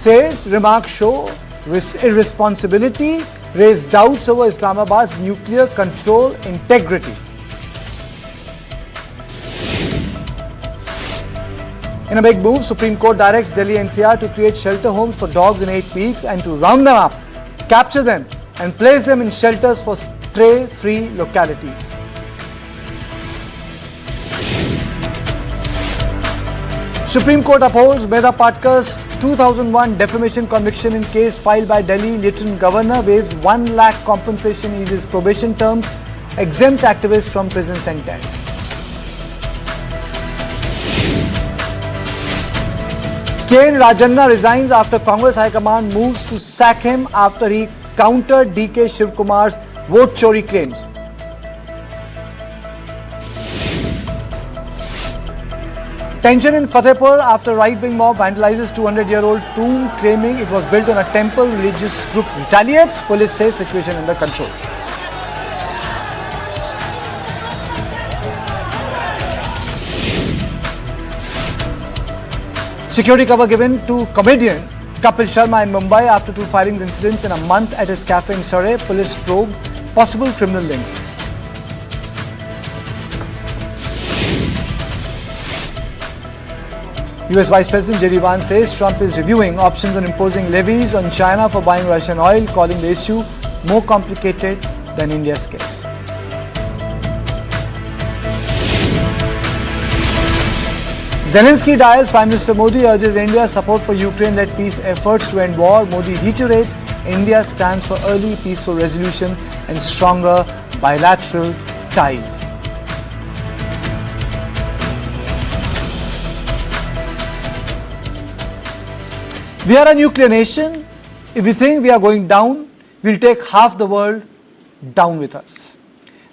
says remarks show irresponsibility, raise doubts over Islamabad's nuclear control integrity. In a big move, Supreme Court directs Delhi NCR to create shelter homes for dogs in 8 weeks and to round them up, capture them and place them in shelters for stray-free localities. Supreme Court upholds Mehta Patkar's 2001 defamation conviction in case filed by Delhi Lieutenant Governor, waives 1 lakh compensation, eases probation terms, exempts activists from prison sentence. K.N. Rajanna resigns after Congress High Command moves to sack him after he countered D.K. Shivkumar's vote chori claims. Tension in Fatehpur after right-wing mob vandalizes 200-year-old tomb, claiming it was built on a temple. Religious group retaliates. Police says situation under control. Security cover given to comedian Kapil Sharma in Mumbai after 2 firing incidents in a month at his cafe in Surrey. Police probe possible criminal links. US Vice President J.D. Vance says Trump is reviewing options on imposing levies on China for buying Russian oil, calling the issue more complicated than India's case. Zelensky dials Prime Minister Modi, urges India's support for Ukraine-led peace efforts to end war. Modi reiterates India stands for early peaceful resolution and stronger bilateral ties. We are a nuclear nation. If we think we are going down, we'll take half the world down with us.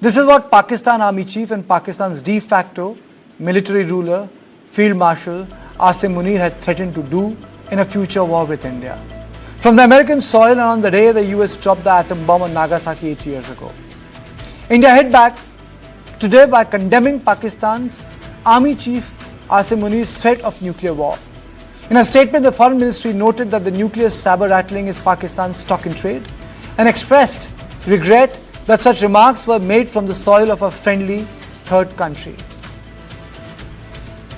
This is what Pakistan Army Chief and Pakistan's de facto military ruler, Field Marshal Asim Munir, had threatened to do in a future war with India. From the American soil and on the day the US dropped the atom bomb on Nagasaki 8 years ago. India hit back today by condemning Pakistan's Army Chief Asim Munir's threat of nuclear war. In a statement, the Foreign Ministry noted that the nuclear saber rattling is Pakistan's stock in trade and expressed regret that such remarks were made from the soil of a friendly third country.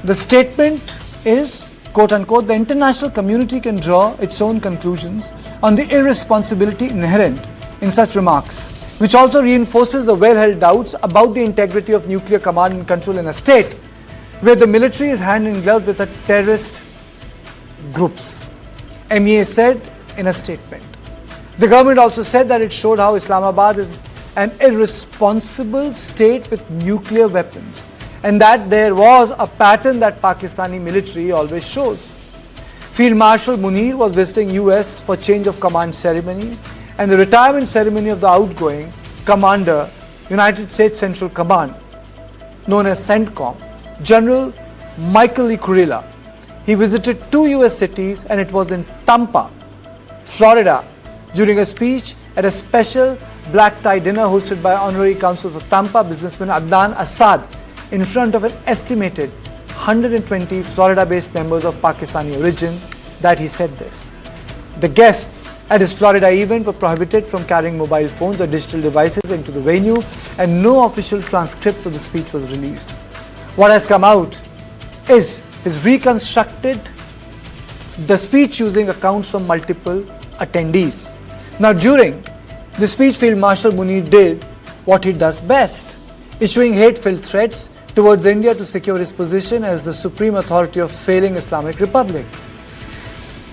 The statement is, quote unquote, the international community can draw its own conclusions on the irresponsibility inherent in such remarks, which also reinforces the well-held doubts about the integrity of nuclear command and control in a state where the military is hand in glove with the terrorist groups, MEA said in a statement. The government also said that it showed how Islamabad is an irresponsible state with nuclear weapons and that there was a pattern that Pakistani military always shows. Field Marshal Munir was visiting US for change of command ceremony and the retirement ceremony of the outgoing commander, United States Central Command, known as CENTCOM, General Michael Lee Kurilla. He visited 2 US cities and it was in Tampa, Florida, during a speech at a special black tie dinner hosted by Honorary Consul for Tampa businessman Adnan Assad in front of an estimated 120 Florida-based members of Pakistani origin that he said this. The guests at his Florida event were prohibited from carrying mobile phones or digital devices into the venue and no official transcript of the speech was released. What has come out is his reconstructed the speech using accounts from multiple attendees. Now during the speech, Field Marshal Munir did what he does best, issuing hate-filled threats towards India to secure his position as the supreme authority of failing Islamic Republic.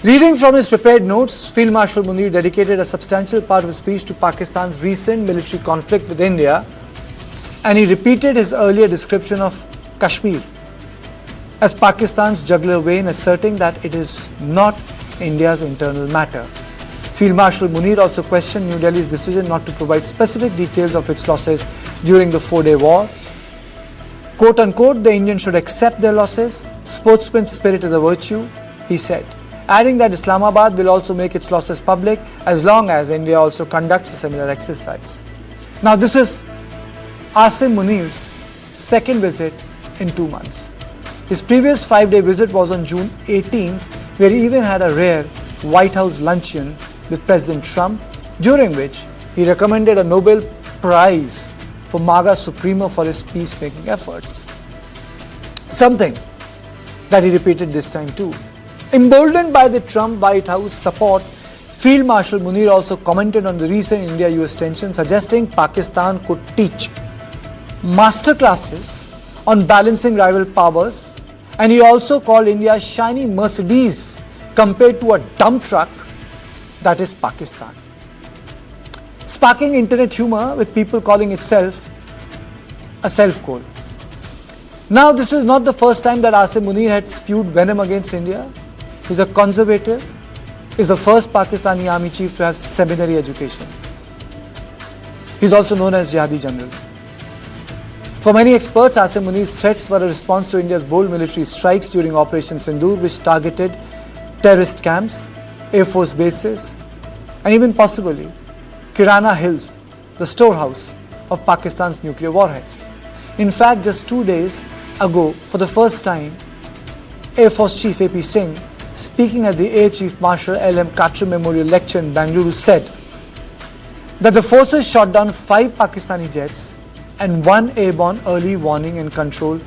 Reading from his prepared notes, Field Marshal Munir dedicated a substantial part of his speech to Pakistan's recent military conflict with India, and he repeated his earlier description of Kashmir as Pakistan's jugular vein, asserting that it is not India's internal matter. Field Marshal Munir also questioned New Delhi's decision not to provide specific details of its losses during the 4-day war. Quote unquote, the Indians should accept their losses. Sportsman spirit is a virtue, he said, adding that Islamabad will also make its losses public as long as India also conducts a similar exercise. Now this is Asim Munir's second visit in 2 months. His previous 5-day visit was on June 18th, where he even had a rare White House luncheon with President Trump, during which he recommended a Nobel Prize for MAGA Supremo for his peacemaking efforts. Something that he repeated this time too. Emboldened by the Trump White House support, Field Marshal Munir also commented on the recent India-US tension, suggesting Pakistan could teach masterclasses on balancing rival powers, and he also called India shiny Mercedes compared to a dump truck that is Pakistan. Sparking internet humor with people calling itself a self-goal. Now, this is not the first time that Asim Munir had spewed venom against India. He's a conservative, is the first Pakistani army chief to have seminary education. He's also known as Jihadi General. For many experts, Asim Munir's threats were a response to India's bold military strikes during Operation Sindoor, which targeted terrorist camps, Air Force bases, and even possibly Kirana Hills, the storehouse of Pakistan's nuclear warheads. In fact, just 2 days ago, for the first time, Air Force Chief VK Singh, speaking at the Air Chief Marshal L.M. Katra Memorial Lecture in Bangalore, said that the forces shot down 5 Pakistani jets and 1 airborne early warning and control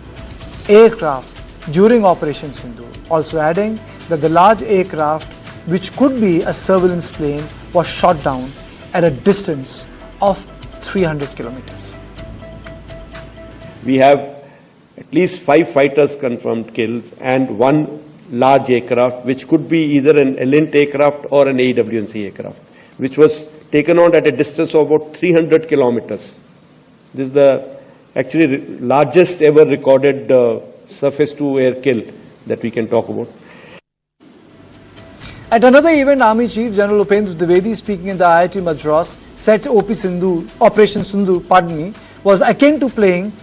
aircraft during Operation Sindoor, also adding that the large aircraft, which could be a surveillance plane, was shot down at a distance of 300 kilometers. We have at least 5 fighters confirmed kills and 1 large aircraft, which could be either an Elint aircraft or an AWNC aircraft, which was taken out at a distance of about 300 kilometers. This is the actually largest ever recorded surface-to-air kill that we can talk about. At another event, Army Chief General Upendra Dwivedi, speaking at the IIT Madras, said Operation Sindoor, was akin to playing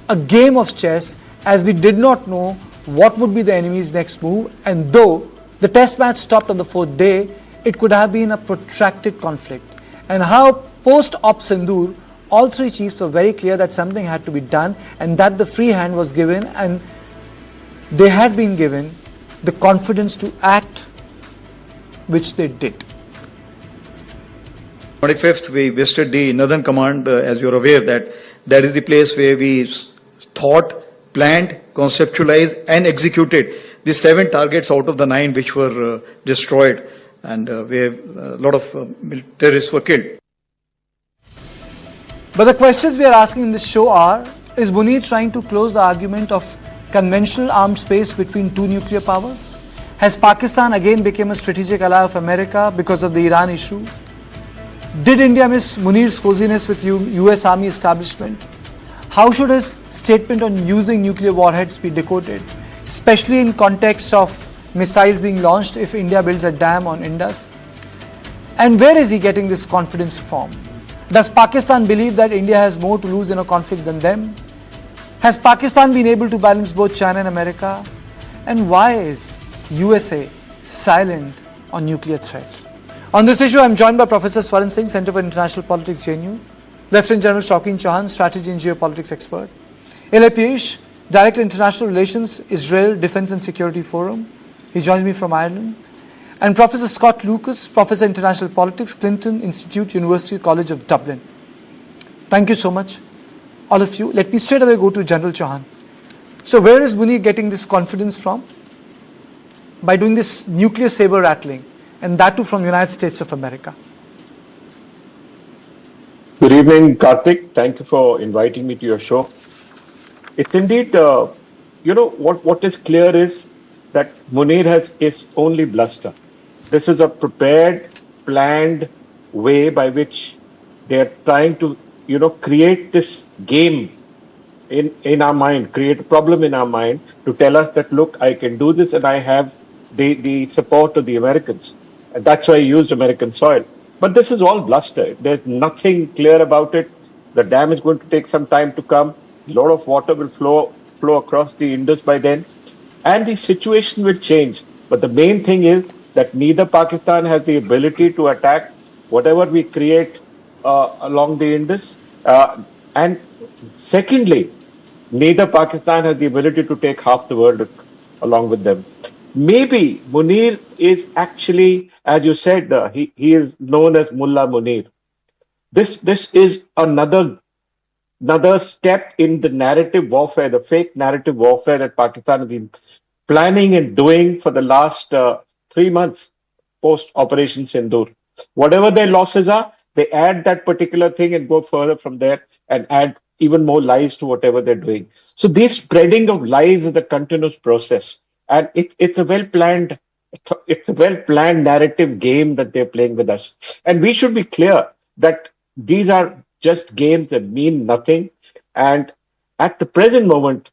a game of chess, as we did not know what would be the enemy's next move, and though the test match stopped on the 4th day, it could have been a protracted conflict. And how post-Op Sindoor, all 3 chiefs were very clear that something had to be done and that the free hand was given, and they had been given the confidence to act, which they did. 25th, we visited the Northern Command, as you're aware, that is the place where we thought, planned, conceptualized and executed the 7 targets out of the 9 which were destroyed, and where a lot of terrorists were killed. But the questions we are asking in this show are, is Munir trying to close the argument of conventional armed space between 2 nuclear powers? Has Pakistan again become a strategic ally of America because of the Iran issue? Did India miss Munir's coziness with US Army establishment? How should his statement on using nuclear warheads be decoded, especially in context of missiles being launched if India builds a dam on Indus? And where is he getting this confidence from? Does Pakistan believe that India has more to lose in a conflict than them? Has Pakistan been able to balance both China and America? And why is USA silent on nuclear threat? On this issue, I am joined by Professor Swan Singh, Center for International Politics, JNU, Lieutenant General Shaukin Chauhan, Strategy and Geopolitics expert, L.A. Piyush, Director International Relations, Israel Defense and Security Forum. He joins me from Ireland. And Professor Scott Lucas, Professor International Politics, Clinton Institute, University College of Dublin. Thank you so much, all of you. Let me straight away go to General Chauhan. So where is Munir getting this confidence from? By doing this nuclear saber rattling, and that too from the United States of America. Good evening, Karthik. Thank you for inviting me to your show. It's indeed, what is clear is that Munir is only bluster. This is a prepared, planned way by which they are trying to, create this game in our mind, create a problem in our mind to tell us that, look, I can do this and I have the support of the Americans. And that's why I used American soil. But this is all bluster. There's nothing clear about it. The dam is going to take some time to come. A lot of water will flow across the Indus by then. And the situation will change. But the main thing is that neither Pakistan has the ability to attack whatever we create along the Indus. And secondly, neither Pakistan has the ability to take half the world along with them. maybe Munir is actually, as you said, he is known as Mullah Munir. This is another step in the narrative warfare, the fake narrative warfare that Pakistan has been planning and doing for the last 3 months post Operation Sindoor. Whatever their losses are, they add that particular thing and go further from there and add even more lies to whatever they're doing. So this spreading of lies is a continuous process, and it's a well planned narrative game that they're playing with us. And we should be clear that these are just games that mean nothing. And at the present moment,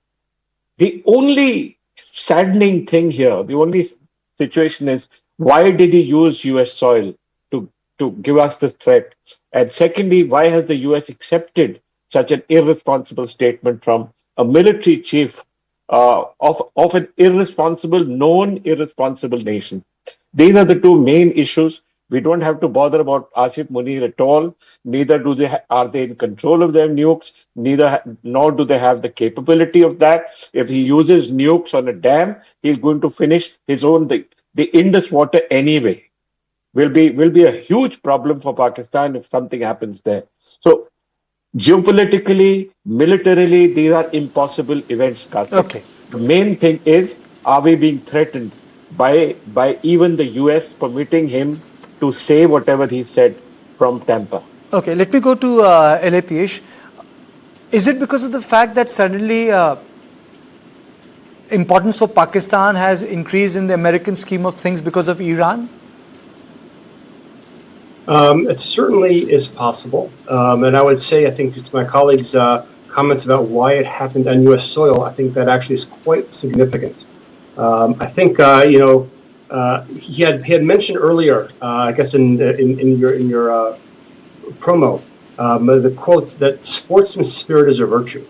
the only saddening thing here, the only situation is, why did he use US soil to give us this threat? And secondly, why has the US accepted such an irresponsible statement from a military chief of an known irresponsible nation? These are the two main issues. We don't have to bother about Asif Munir at all. Neither are they in control of their nukes. Nor do they have the capability of that. If he uses nukes on a dam, he's going to finish his own the Indus water anyway. Will be a huge problem for Pakistan if something happens there. So geopolitically, militarily, these are impossible events, Karthik. Okay. The main thing is, are we being threatened by even the US permitting him to say whatever he said from Tampa? Okay, let me go to LAPH. Is it because of the fact that suddenly importance for Pakistan has increased in the American scheme of things because of Iran? It certainly is possible. And I would say, I think, to my colleagues' comments about why it happened on U.S. soil, I think that actually is quite significant. I think, he had mentioned earlier, I guess in your promo, the quote that sportsman's spirit is a virtue.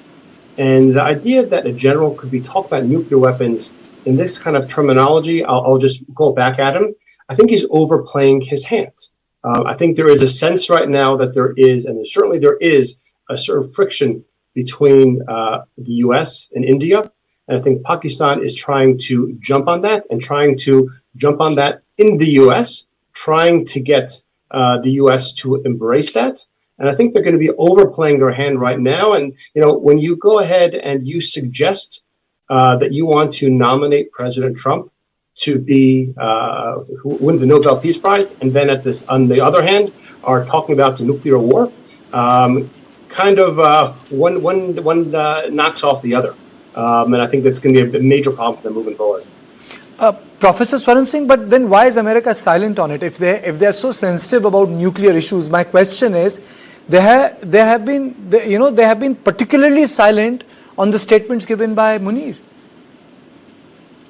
And the idea that a general could be talking about nuclear weapons in this kind of terminology, I'll just go back at him. I think he's overplaying his hand. I think there is a sense right now that there is, and certainly there is, a certain friction between the U.S. and India. And I think Pakistan is trying to jump on that in the U.S., trying to get the U.S. to embrace that. And I think they're going to be overplaying their hand right now. And, when you go ahead and you suggest that you want to nominate President Trump to be who win the Nobel Peace Prize, and then on the other hand, are talking about the nuclear war, one knocks off the other. And I think that's going to be a major problem for them moving forward. Professor Swaran Singh, but then why is America silent on it? If they are so sensitive about nuclear issues, my question is, they have been particularly silent on the statements given by Munir.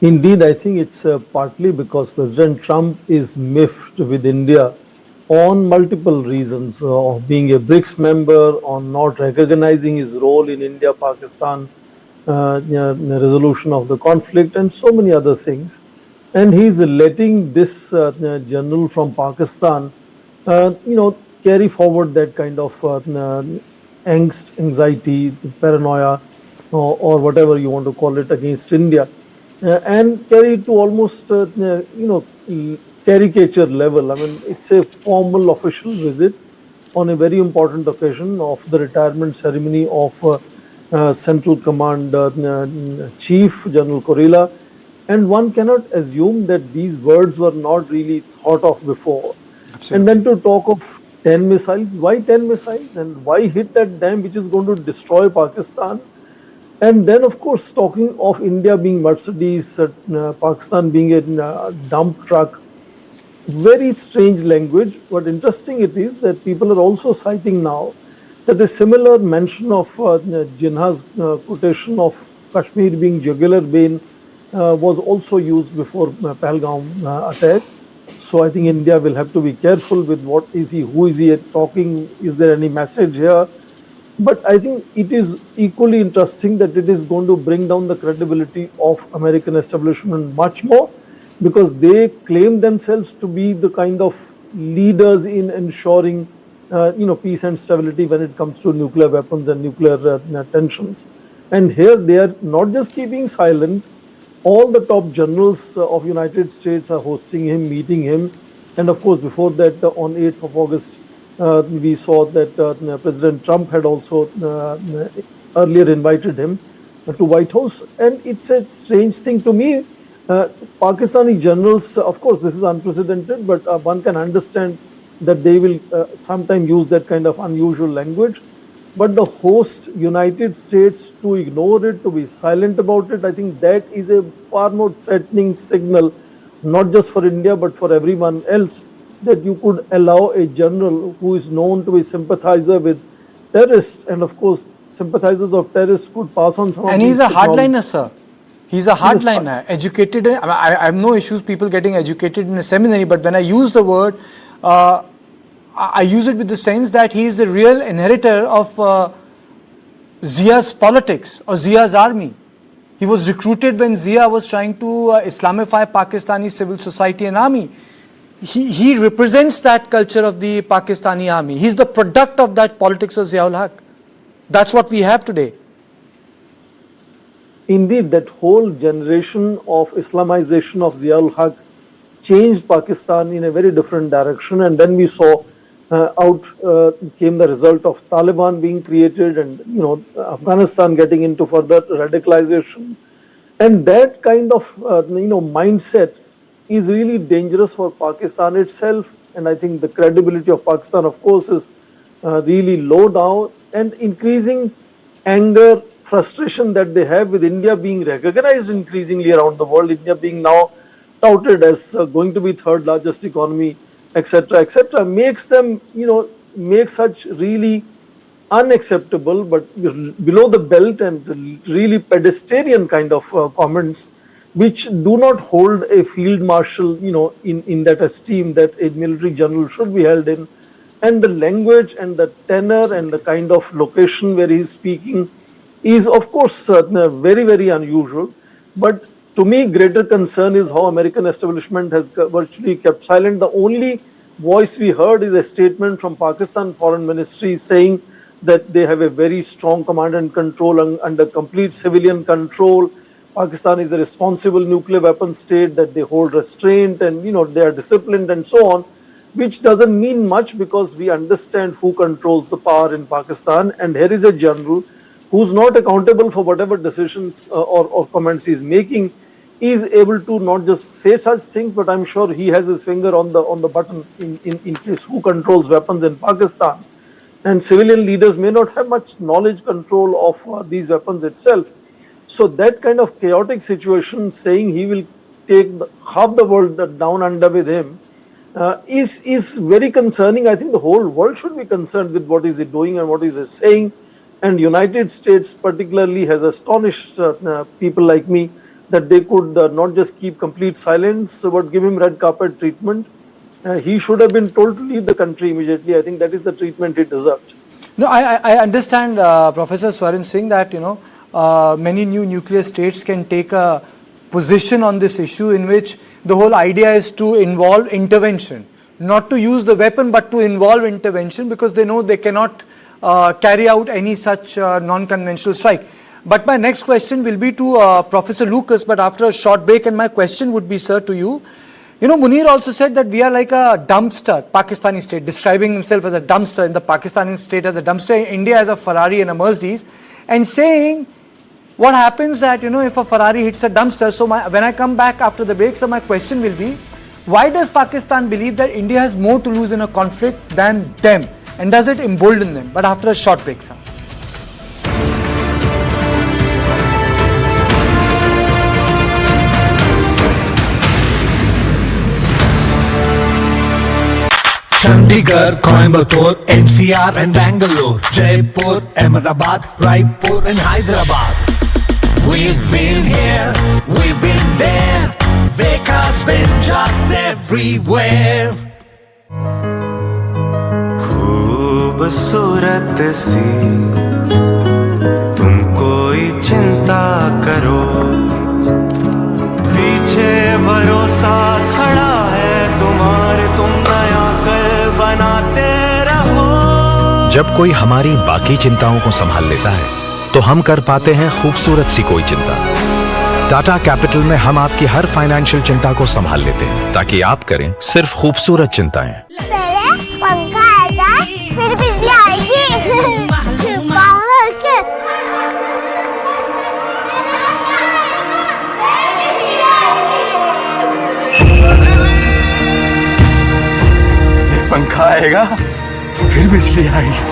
Indeed, I think it's partly because President Trump is miffed with India on multiple reasons, of being a BRICS member, on not recognizing his role in India-Pakistan resolution of the conflict, and so many other things. And he's letting this general from Pakistan, carry forward that kind of angst, anxiety, paranoia, or whatever you want to call it, against India, and carry it to almost, caricature level. I mean, it's a formal official visit on a very important occasion of the retirement ceremony of Central Command Chief General Kurila, and one cannot assume that these words were not really thought of before. Absolutely. And then to talk of 10 missiles, why 10 missiles, and why hit that dam which is going to destroy Pakistan? And then, of course, talking of India being Mercedes, Pakistan being a dump truck. Very strange language. What interesting it is that people are also citing now that a similar mention of Jinnah's quotation of Kashmir being jugular vein was also used before Pahalgam attack. So I think India will have to be careful with what is he, who is he talking, is there any message here? But I think it is equally interesting that it is going to bring down the credibility of American establishment much more, because they claim themselves to be the kind of leaders in ensuring peace and stability when it comes to nuclear weapons and nuclear tensions. And here they are not just keeping silent, all the top generals of United States are hosting him, meeting him. And of course, before that, on 8th of August, we saw that President Trump had also earlier invited him to White House. And it's a strange thing to me. Pakistani generals, of course, this is unprecedented, but one can understand that they will sometime use that kind of unusual language. But the host, United States, to ignore it, to be silent about it, I think that is a far more threatening signal, not just for India, but for everyone else, that you could allow a general who is known to be sympathizer with terrorists, and of course, sympathizers of terrorists could pass on some of And these he's a technologies. hardliner, sir. He's a hardliner, educated. I have no issues people getting educated in a seminary, but when I use the word, I use it with the sense that he is the real inheritor of Zia's politics or Zia's army. He was recruited when Zia was trying to Islamify Pakistani civil society and army. He represents that culture of the Pakistani army. He's the product of that politics of Zia ul Haq. That's what we have today. Indeed, that whole generation of Islamization of Zia ul Haq changed Pakistan in a very different direction. And then we saw out came the result of Taliban being created, and Afghanistan getting into further radicalization, and that kind of mindset is really dangerous for Pakistan itself. And I think the credibility of Pakistan, of course, is really low now, and increasing anger, frustration that they have with India being recognized increasingly around the world, India being now touted as going to be third largest economy, etc., makes them, make such really unacceptable, but below the belt and really pedestrian kind of comments, which do not hold a field marshal, in that esteem that a military general should be held in. And the language and the tenor and the kind of location where he is speaking is, of course, very, very unusual. But to me, greater concern is how American establishment has virtually kept silent. The only voice we heard is a statement from Pakistan Foreign Ministry saying that they have a very strong command and control under complete civilian control. Pakistan is a responsible nuclear weapon state, that they hold restraint and they are disciplined and so on, which doesn't mean much because we understand who controls the power in Pakistan. And here is a general who's not accountable for whatever decisions or comments he's making, is able to not just say such things, but I'm sure he has his finger on the button in case who controls weapons in Pakistan. And civilian leaders may not have much knowledge control of these weapons itself. So that kind of chaotic situation, saying he will take half the world down under with him, is very concerning. I think the whole world should be concerned with what is he doing and what is he saying. And United States particularly has astonished people like me that they could not just keep complete silence, but give him red carpet treatment. He should have been told to leave the country immediately. I think that is the treatment he deserved. No, I understand, Professor Sarin Singh, that many new nuclear states can take a position on this issue in which the whole idea is to involve intervention, not to use the weapon, but to involve intervention, because they know they cannot carry out any such non-conventional strike. But my next question will be to Professor Lucas, but after a short break, and my question would be, sir, to you. Munir also said that we are like a dumpster, Pakistani state, describing himself as a dumpster, in the Pakistani state as a dumpster, India as a Ferrari and a Mercedes, and saying what happens that, if a Ferrari hits a dumpster. So when I come back after the break, so my question will be, why does Pakistan believe that India has more to lose in a conflict than them? And does it embolden them? But after a short break, sir. Chandigarh, Coimbatore, NCR and Bangalore, Jaipur, Ahmedabad, Raipur and Hyderabad. We've been here, we've been there, VK's been just everywhere. खूबसूरत सी तुम कोई चिंता करो, पीछे भरोसा खड़ा है तुम्हारे, तुम नया कर बनाते रहो। जब कोई हमारी बाकी चिंताओं को संभाल लेता है तो हम कर पाते हैं खूबसूरत सी कोई चिंता। टाटा कैपिटल में हम आपकी हर फाइनेंशियल चिंता को संभाल लेते हैं ताकि आप करें सिर्फ खूबसूरत चिंताएं। पहले पंखा आएगा, फिर बिजली आएगी। पंखा आएगा, फिर बिजली आएगी।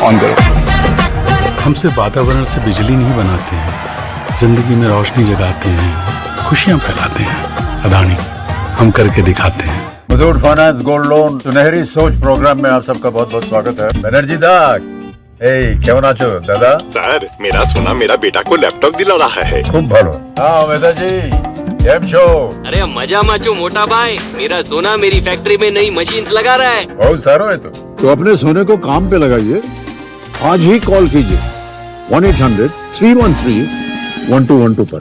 ऑन करो। हमसे वातावरण से बिजली नहीं बनाते हैं, जिंदगी में रोशनी जगाते हैं, खुशियां फैलाते हैं। अदानी, हम करके दिखाते हैं। मुथूट फाइनेंस गोल्ड लोन सुनहरी सोच प्रोग्राम में आप सबका बहुत बहुत स्वागत है। बनर्जी दा, क्यों नाचो दादा? सर, मेरा सोना मेरा बेटा को लैपटॉप दिला रहा है। खूब भालो। हाँ मेदा जी, केम छो? अरे मजा माचो मोटा भाई, मेरा सोना मेरी फैक्ट्री में नई मशीन्स लगा रहा है। बहुत सारो है तो अपने सोने को काम पे लगाइए। आज ही कॉल कीजिए 1-800-313-1212 पर।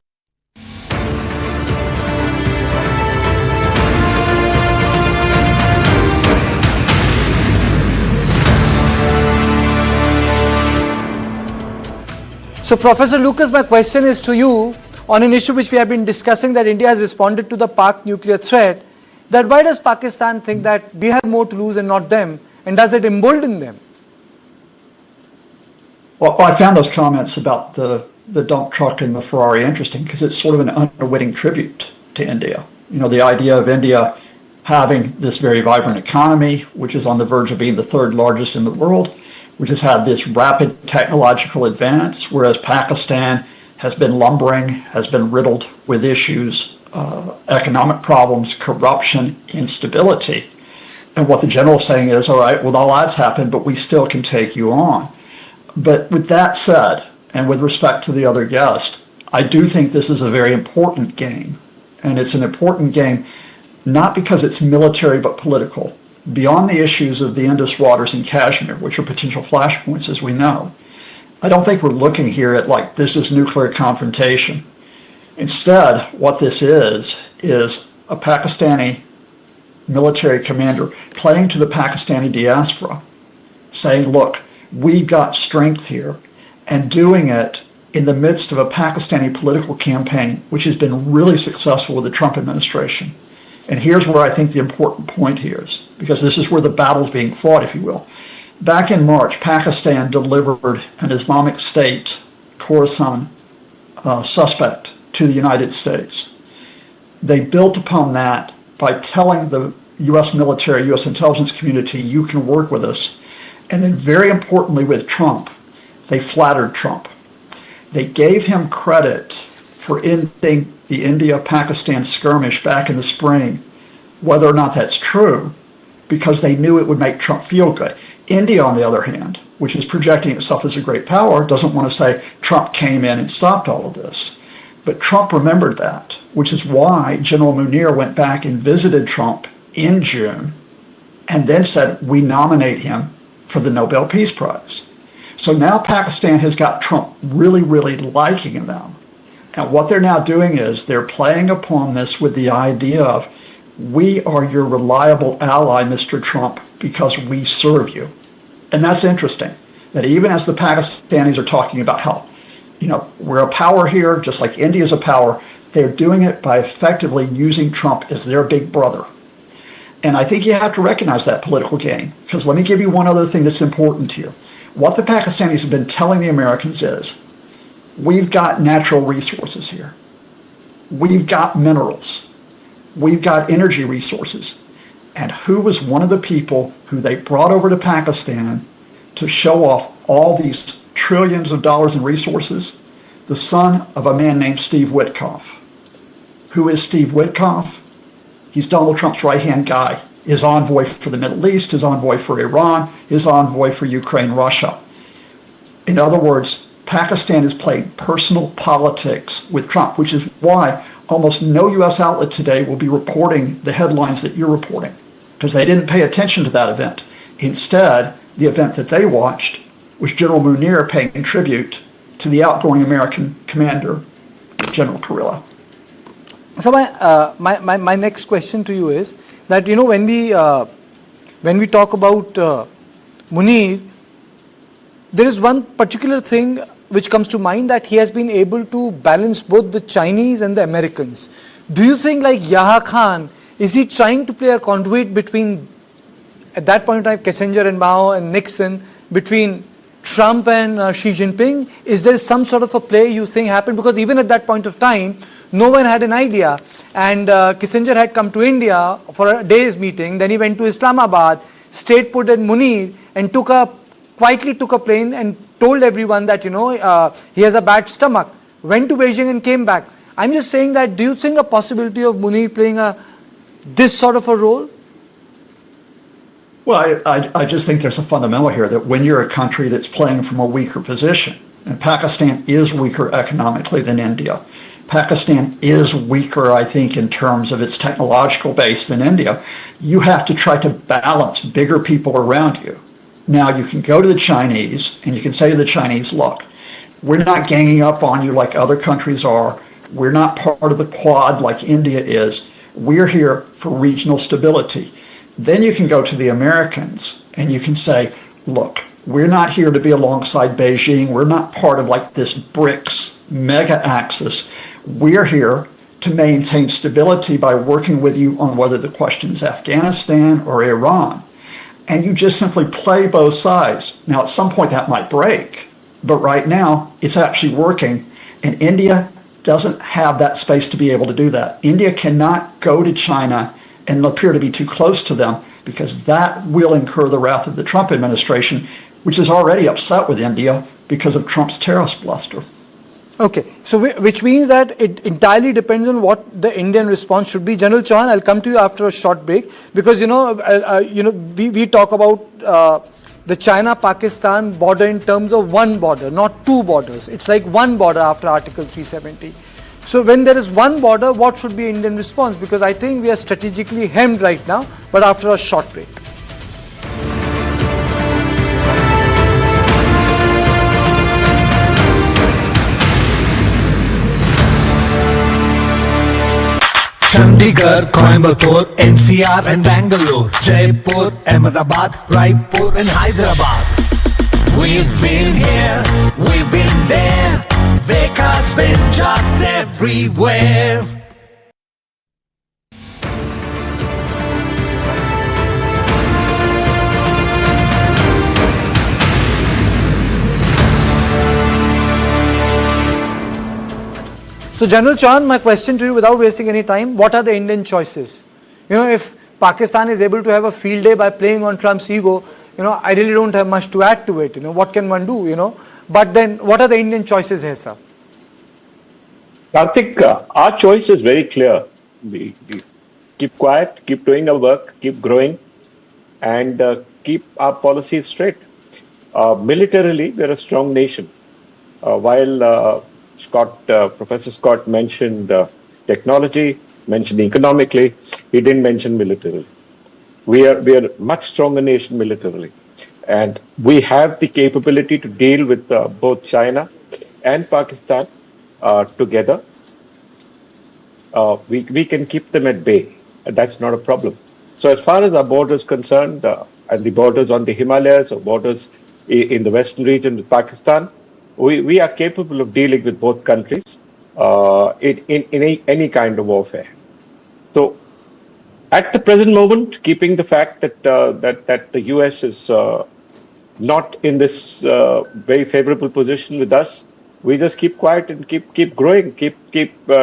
So, Professor Lucas, my question is to you on an issue which we have been discussing, that India has responded to the Pak nuclear threat. That why does Pakistan think that we have more to lose and not them, and does it embolden them? Well, I found those comments about the dump truck and the Ferrari interesting because it's sort of an unwitting tribute to India. You know, the idea of India having this very vibrant economy, which is on the verge of being the third largest in the world, which has had this rapid technological advance, whereas Pakistan has been lumbering, has been riddled with issues, economic problems, corruption, instability. And what the general is saying is, all right, well, all that's happened, but we still can take you on. But with that said, and with respect to the other guest, I do think this is a very important game. And it's an important game not because it's military but political. Beyond the issues of the Indus waters in Kashmir, which are potential flashpoints as we know, I don't think we're looking here at like this is nuclear confrontation. Instead, what this is a Pakistani military commander playing to the Pakistani diaspora, saying, look, we've got strength here, and doing it in the midst of a Pakistani political campaign, which has been really successful with the Trump administration. And here's where I think the important point here is, because this is where the battle's being fought, if you will. Back in March, Pakistan delivered an Islamic State Khorasan suspect to the United States. They built upon that by telling the U.S. military, U.S. intelligence community, you can work with us. And then very importantly with Trump, they flattered Trump. They gave him credit for ending the India-Pakistan skirmish back in the spring, whether or not that's true, because they knew it would make Trump feel good. India, on the other hand, which is projecting itself as a great power, doesn't want to say Trump came in and stopped all of this. But Trump remembered that, which is why General Munir went back and visited Trump in June and then said, we nominate him for the Nobel Peace Prize. So now Pakistan has got Trump really, really liking them. And what they're now doing is they're playing upon this with the idea of, we are your reliable ally, Mr. Trump, because we serve you. And that's interesting, that even as the Pakistanis are talking about how, we're a power here, just like India is a power, they're doing it by effectively using Trump as their big brother. And I think you have to recognize that political game, because let me give you one other thing that's important here. What the Pakistanis have been telling the Americans is, we've got natural resources here. We've got minerals. We've got energy resources. And who was one of the people who they brought over to Pakistan to show off all these trillions of dollars in resources? The son of a man named Steve Witkoff. Who is Steve Witkoff? He's Donald Trump's right-hand guy, his envoy for the Middle East, his envoy for Iran, his envoy for Ukraine, Russia. In other words, Pakistan is playing personal politics with Trump, which is why almost no U.S. outlet today will be reporting the headlines that you're reporting, because they didn't pay attention to that event. Instead, the event that they watched was General Munir paying tribute to the outgoing American commander, General Kurilla. So my next question to you is that, when we talk about Munir, there is one particular thing which comes to mind that he has been able to balance both the Chinese and the Americans. Do you think like Yahya Khan, is he trying to play a conduit between, at that point in time, Kissinger and Mao and Nixon, between Trump and Xi Jinping? Is there some sort of a play you think happened? Because even at that point of time, no one had an idea. And Kissinger had come to India for a day's meeting. Then he went to Islamabad, stayed put in Munir, and quietly took a plane and told everyone that, he has a bad stomach. Went to Beijing and came back. I'm just saying that, do you think a possibility of Munir playing this sort of a role? Well, I just think there's a fundamental here that when you're a country that's playing from a weaker position, and Pakistan is weaker economically than India, Pakistan is weaker, I think, in terms of its technological base than India, you have to try to balance bigger people around you. Now, you can go to the Chinese and you can say to the Chinese, look, we're not ganging up on you like other countries are. We're not part of the Quad like India is. We're here for regional stability. Then you can go to the Americans and you can say, look, we're not here to be alongside Beijing. We're not part of like this BRICS mega axis. We're here to maintain stability by working with you on whether the question is Afghanistan or Iran. And you just simply play both sides. Now, at some point that might break, but right now it's actually working. And India doesn't have that space to be able to do that. India cannot go to China and appear to be too close to them, because that will incur the wrath of the Trump administration, which is already upset with India because of Trump's tariffs bluster. Okay, so which means that it entirely depends on what the Indian response should be. General Chauhan, I'll come to you after a short break, because we talk about the China-Pakistan border in terms of one border, not two borders. It's like one border after Article 370. So when there is one border, what should be Indian response? Because I think we are strategically hemmed right now, but after a short break. Chandigarh, Coimbatore, NCR and Bangalore, Jaipur, Ahmedabad, Raipur and Hyderabad. We've been here, we've been there, VK's been just everywhere. So General Chauhan, my question to you without wasting any time, what are the Indian choices? If Pakistan is able to have a field day by playing on Trump's ego, I really don't have much to add to it. What can one do, But then what are the Indian choices here, sir? Karthik, our choice is very clear. We keep quiet, keep doing our work, keep growing, and keep our policies straight. Militarily, we're a strong nation. While Professor Scott mentioned technology, mentioned economically, he didn't mention militarily. We are a much stronger nation militarily, and we have the capability to deal with both China and Pakistan together. We can keep them at bay. That's not a problem. So as far as our borders concerned, and the borders on the Himalayas or borders in the western region with Pakistan, we are capable of dealing with both countries in any kind of warfare. So at the present moment, keeping the fact that the US is not in this very favorable position with us, we just keep quiet and keep growing, keep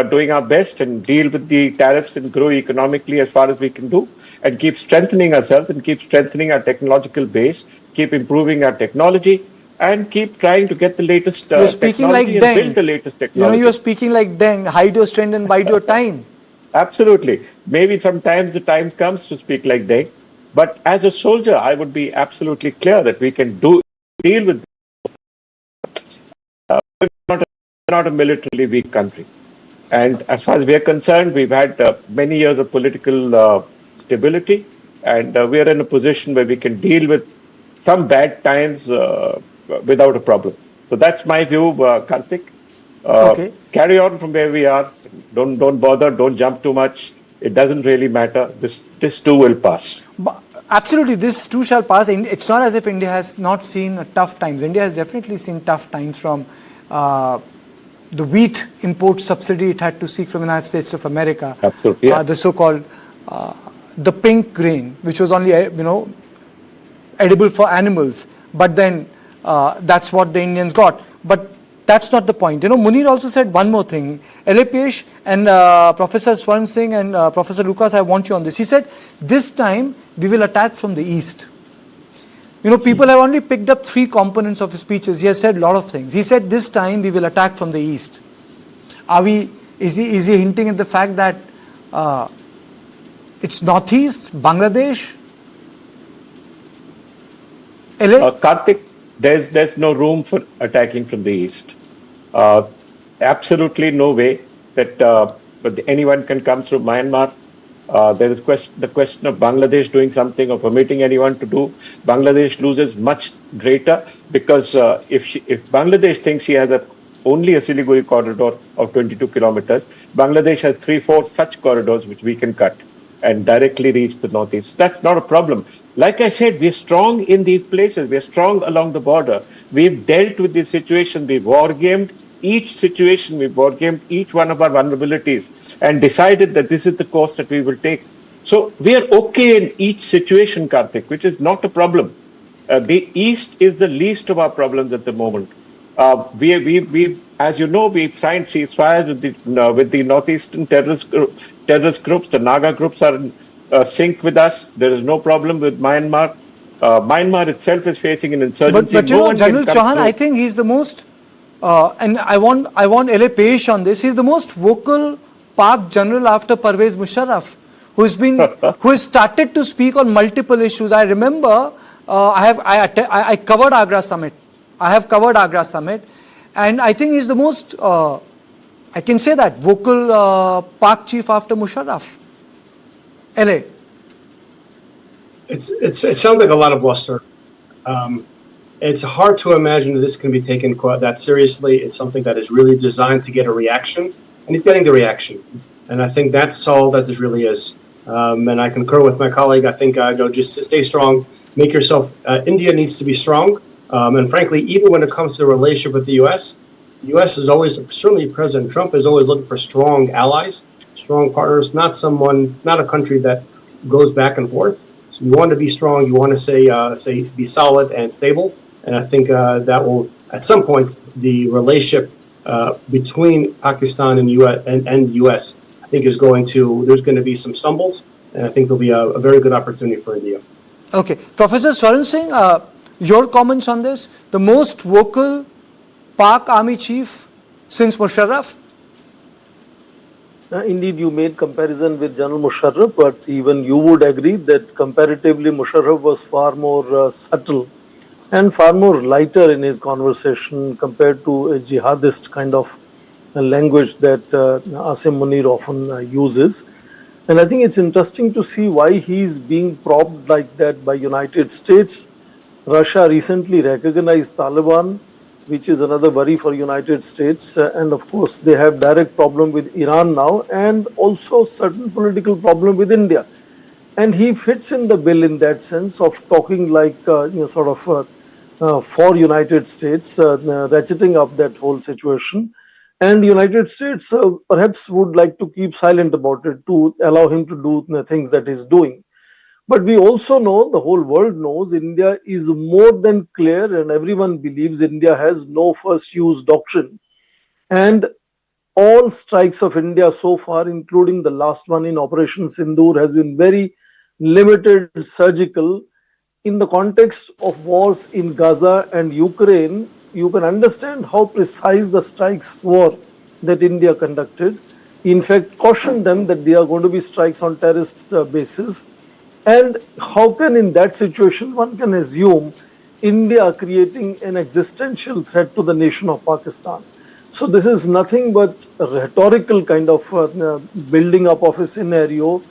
doing our best and deal with the tariffs and grow economically as far as we can do, and keep strengthening ourselves and keep strengthening our technological base, keep improving our technology, and keep trying to get the latest technology and build the latest technology. You're speaking like Deng, hide your strength and bide your time. Absolutely. Maybe sometimes the time comes to speak like Deng, but as a soldier, I would be absolutely clear that we can deal with. We're not a militarily weak country. And as far as we are concerned, we've had many years of political stability, and we are in a position where we can deal with some bad times without a problem. So that's my view, Karthik. Okay. Carry on from where we are. Don't bother. Don't jump too much. It doesn't really matter. This too will pass. But absolutely, this too shall pass. It's not as if India has not seen tough times. India has definitely seen tough times from the wheat import subsidy it had to seek from the United States of America. Absolutely, yeah. The so-called the pink grain, which was only edible for animals, but then that's what the Indians got. But that's not the point. Munir also said one more thing. LAPH and Professor Swan Singh and Professor Lucas, I want you on this. He said, this time we will attack from the east. People have only picked up 3 components of his speeches. He has said a lot of things. He said, this time we will attack from the east. Is he hinting at the fact that it's northeast, Bangladesh? Karthik, there's no room for attacking from the east. Absolutely no way that anyone can come through Myanmar. There is the question of Bangladesh doing something or permitting anyone to do. Bangladesh loses much greater because if Bangladesh thinks she has only a Siliguri corridor of 22 kilometers, Bangladesh has 3-4 such corridors which we can cut and directly reach the northeast. That's not a problem. Like I said, we're strong in these places. We're strong along the border. We've dealt with this situation. We've war-gamed each situation. We've war-gamed each one of our vulnerabilities and decided that this is the course that we will take. So we are okay in each situation, Karthik, which is not a problem. The East is the least of our problems at the moment. We, as you know, we've signed ceasefires with the northeastern terrorist groups. The Naga groups are in sync with us. There is no problem with Myanmar. Myanmar itself is facing an insurgency. But General Chauhan, I think he's the most, and I want LAPH on this. He's the most vocal Pak general after Pervez Musharraf, who has started to speak on multiple issues. I remember I covered Agra Summit. I have covered Agra Summit, and I think he's the most, I can say that, vocal Pak chief after Musharraf. LA. It sounds like a lot of bluster. It's hard to imagine that this can be taken that seriously. It's something that is really designed to get a reaction, and he's getting the reaction. And I think that's all that this really is. And I concur with my colleague. I think just stay strong, make yourself. India needs to be strong, and frankly, even when it comes to the relationship with the U.S., the U.S. is always, certainly President Trump is always looking for strong allies, strong partners, not a country that goes back and forth. So you want to be strong. You want to say be solid and stable. And I think that will, at some point, the relationship between Pakistan and the U.S. I think there's going to be some stumbles, and I think there'll be a very good opportunity for India. Okay, Professor Sarin Singh, your comments on this? The most vocal Pak Army chief since Musharraf? Indeed, you made comparison with General Musharraf, but even you would agree that comparatively Musharraf was far more subtle and far more lighter in his conversation compared to a jihadist kind of language that Asim Munir often uses. And I think it's interesting to see why he's being propped like that by United States. Russia recently recognized Taliban, which is another worry for United States. And of course, they have direct problem with Iran now and also certain political problem with India. And he fits in the bill in that sense of talking like, for United States, ratcheting up that whole situation. And the United States perhaps would like to keep silent about it to allow him to do the things that he's doing. But we also know, the whole world knows, India is more than clear, and everyone believes India has no first use doctrine. And all strikes of India so far, including the last one in Operation Sindoor, has been very limited, surgical. In the context of wars in Gaza and Ukraine, you can understand how precise the strikes were that India conducted. In fact, cautioned them that there are going to be strikes on terrorist bases. And how can, in that situation, one can assume India creating an existential threat to the nation of Pakistan? So this is nothing but a rhetorical kind of building up of a scenario,